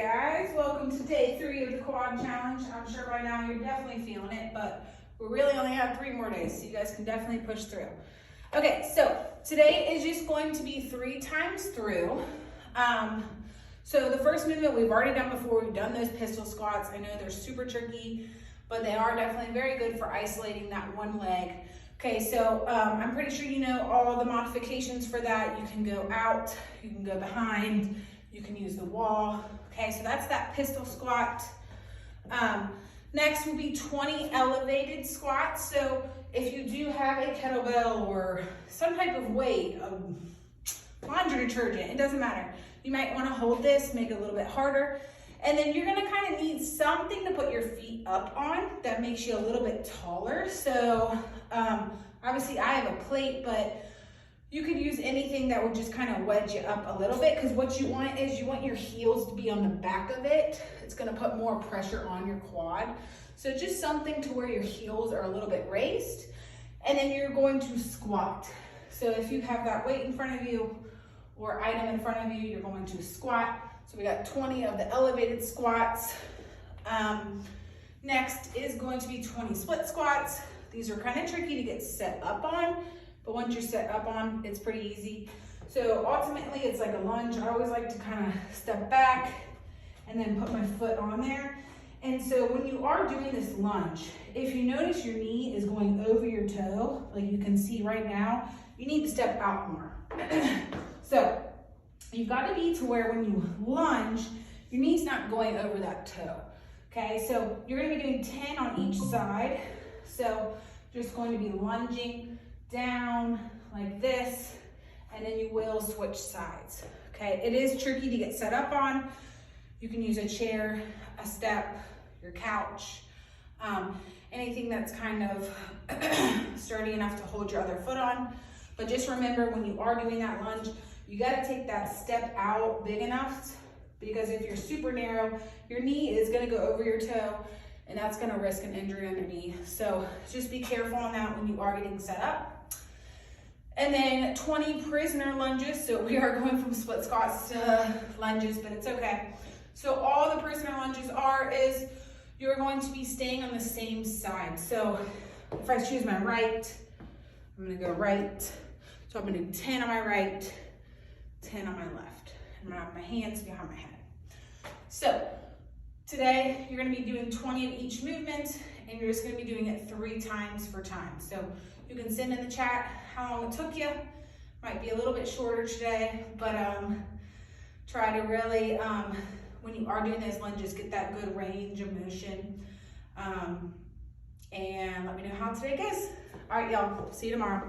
guys, welcome to day 3 of the quad challenge. I'm sure by now you're definitely feeling it, but we really only have 3 more days, so you guys can definitely push through. Okay, so today is just going to be 3 times through. So the first movement we've already done before. We've done those pistol squats. I know they're super tricky, but they are definitely very good for isolating that one leg. Okay, so I'm pretty sure you know all the modifications for that. You can go out, you can go behind, you can use the wall. Okay, so that's that pistol squat. Next will be 20 elevated squats. So if you do have a kettlebell or some type of weight, laundry detergent, it doesn't matter. You might want to hold this, make it a little bit harder. And then you're gonna kind of need something to put your feet up on that makes you a little bit taller. So obviously I have a plate, but you could use anything that would just kind of wedge you up a little bit, because what you want is you want your heels to be on the back of it. It's gonna put more pressure on your quad. So just something to where your heels are a little bit raised. And then you're going to squat. So if you have that weight in front of you or item in front of you, you're going to squat. So we got 20 of the elevated squats. Next is going to be 20 split squats. These are kind of tricky to get set up on, but once you're set up on, it's pretty easy. So ultimately it's like a lunge. I always like to kind of step back and then put my foot on there. And so when you are doing this lunge, if you notice your knee is going over your toe, like you can see right now, you need to step out more. So you've got to be to where when you lunge, your knee's not going over that toe. Okay, so you're going to be doing 10 on each side. So just going to be lunging down like this, and then you will switch sides. Okay, it is tricky to get set up on. You can use a chair, a step, your couch, anything that's kind of sturdy enough to hold your other foot on. But just remember, when you are doing that lunge, you got to take that step out big enough, because if you're super narrow, your knee is going to go over your toe, and that's going to risk an injury on your knee. So just be careful on that when you are getting set up. And then 20 prisoner lunges. So we are going from split squats to lunges, but it's okay. So all the prisoner lunges is you're going to be staying on the same side. So if I choose my right, I'm going to go right. So I'm going to do 10 on my right, 10 on my left. I'm going to have my hands behind my head. So today you're going to be doing 20 of each movement, and you're just going to be doing it 3 times for time. So you can send in the chat how long it took you. Might be a little bit shorter today, but try to really, when you are doing those lunges, get that good range of motion. And let me know how today goes. All right, y'all, see you tomorrow.